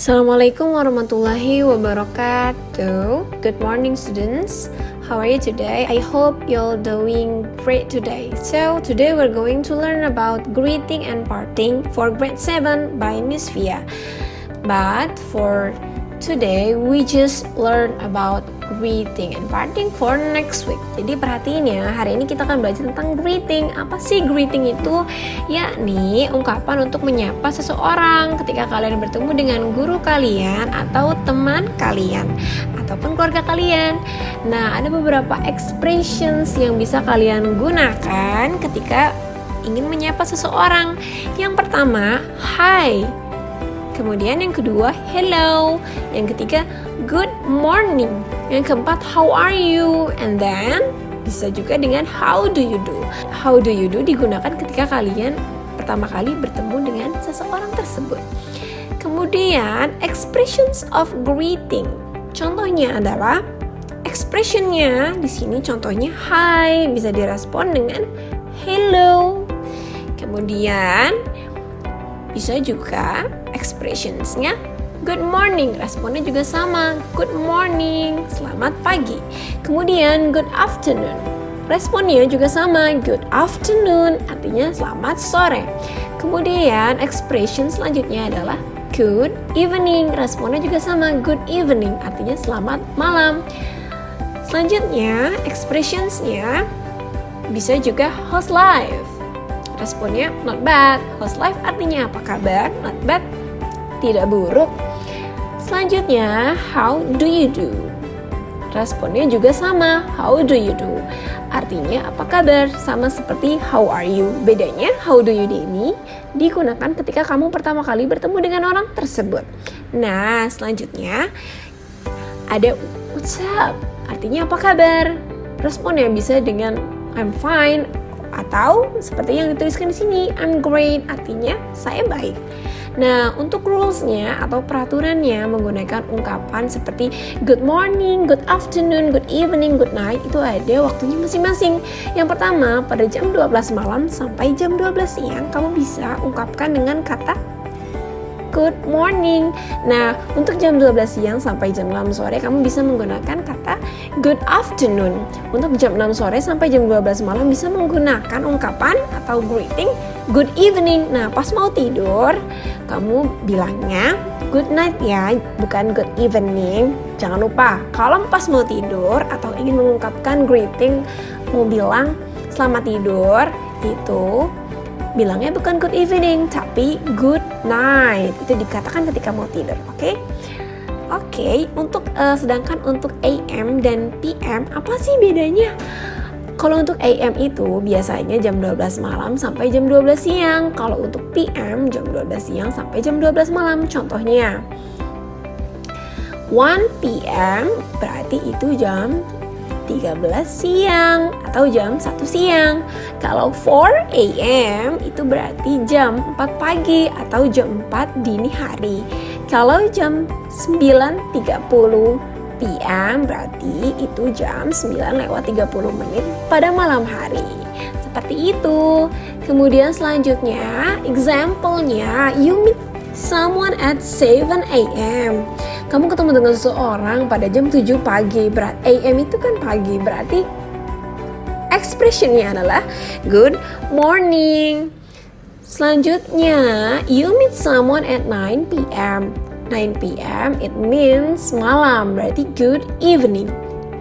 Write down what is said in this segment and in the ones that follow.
Assalamualaikum warahmatullahi wabarakatuh. Good morning students. How are you today? I hope you're doing great today. So today we're going to learn about greeting and parting for grade 7 by Miss Via. But for today we just learn about greeting and parting for next week. Jadi perhatiin ya, hari ini kita akan belajar tentang greeting. Apa sih greeting itu? Yakni ungkapan untuk menyapa seseorang ketika kalian bertemu dengan guru kalian atau teman kalian ataupun keluarga kalian. Nah, ada beberapa expressions yang bisa kalian gunakan ketika ingin menyapa seseorang. Yang pertama, hi. Kemudian yang kedua, hello. Yang ketiga, good morning. Yang keempat, how are you? And then bisa juga dengan how do you do. How do you do digunakan ketika kalian pertama kali bertemu dengan seseorang tersebut. Kemudian expressions of greeting. Contohnya adalah expressionnya di sini contohnya hi bisa direspon dengan hello. Kemudian bisa juga expressionsnya good morning, responnya juga sama, good morning, selamat pagi. Kemudian good afternoon, responnya juga sama, good afternoon, artinya selamat sore. Kemudian expression selanjutnya adalah good evening, responnya juga sama, good evening, artinya selamat malam. Selanjutnya expressionsnya bisa juga how's life, responnya not bad. How's life artinya apa kabar, not bad, tidak buruk. Selanjutnya, how do you do? Responnya juga sama, how do you do? Artinya apa kabar? Sama seperti how are you. Bedanya, how do you do ini digunakan ketika kamu pertama kali bertemu dengan orang tersebut. Nah, selanjutnya ada what's up? Artinya apa kabar? Responnya bisa dengan I'm fine atau seperti yang dituliskan di sini, I'm great, artinya saya baik. Nah, untuk rules-nya atau peraturannya menggunakan ungkapan seperti good morning, good afternoon, good evening, good night itu ada waktunya masing-masing. Yang pertama, pada jam 12 malam sampai jam 12 siang kamu bisa ungkapkan dengan kata good morning. Nah, untuk jam 12 siang sampai jam 6 sore kamu bisa menggunakan kata good afternoon. Untuk jam 6 sore sampai jam 12 malam bisa menggunakan ungkapan atau greeting good evening. Nah, pas mau tidur kamu bilangnya good night ya, bukan good evening. Jangan lupa, kalau pas mau tidur atau ingin mengungkapkan greeting, mau bilang selamat tidur, itu bilangnya bukan good evening, tapi good night. Itu dikatakan ketika mau tidur, oke? Oke, sedangkan untuk AM dan PM, apa sih bedanya? Kalau untuk AM itu biasanya jam 12 malam sampai jam 12 siang. Kalau untuk PM jam 12 siang sampai jam 12 malam. Contohnya 1 PM berarti itu jam 13 siang atau jam 1 siang. Kalau 4 AM itu berarti jam 4 pagi atau jam 4 dini hari. Kalau jam 9.30 PM berarti itu jam 9:30 pada malam hari. Seperti itu. Kemudian selanjutnya, example-nya, you meet someone at 7 AM. Kamu ketemu dengan seseorang pada jam 7 pagi. AM itu kan pagi, berarti expression-nya adalah good morning. Selanjutnya, you meet someone at 9 PM. 9 PM it means malam, berarti good evening.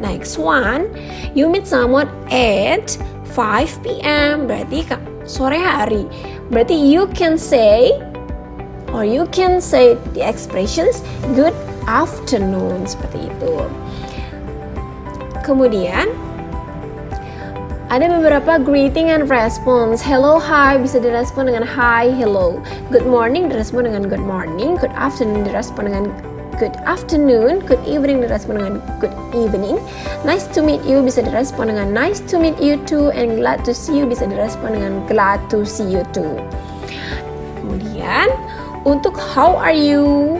Next one, you meet someone at 5 PM, berarti sore hari. Berarti you can say the expressions good afternoon, seperti itu. Kemudian ada beberapa greeting and response. Hello, hi bisa direspon dengan hi, hello. Good morning direspon dengan good morning. Good afternoon direspon dengan good afternoon. Good evening direspon dengan good evening. Nice to meet you bisa direspon dengan nice to meet you too. And glad to see you bisa direspon dengan glad to see you too. Kemudian untuk how are you?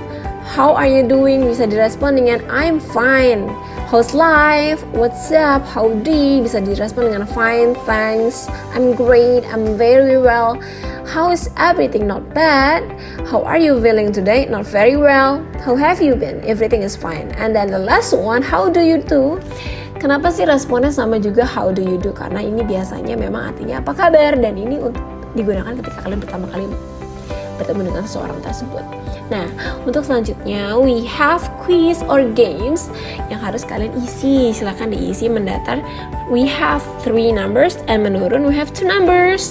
How are you doing bisa direspon dengan I'm fine. How's life? What's up? Howdy? Bisa direspon dengan fine, thanks, I'm great, I'm very well. How is everything? Not bad. How are you feeling today? Not very well. How have you been? Everything is fine. And then the last one, how do you do? Kenapa sih responnya sama juga how do you do? Karena ini biasanya memang artinya apa kabar, dan ini untuk digunakan ketika kalian pertama kali bertemu dengan seseorang tersebut. Nah, untuk selanjutnya we have quiz or games yang harus kalian isi. Silahkan diisi mendatar. We have 3 numbers and menurun we have 2 numbers.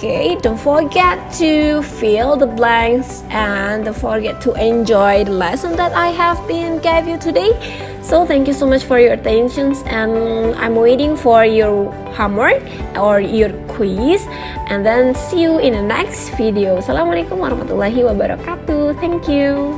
Okay, don't forget to fill the blanks and don't forget to enjoy the lesson that I have been gave you today. So thank you so much for your attention, and I'm waiting for your homework or your quiz, and then see you in the next video. Assalamualaikum warahmatullahi wabarakatuh. Thank you.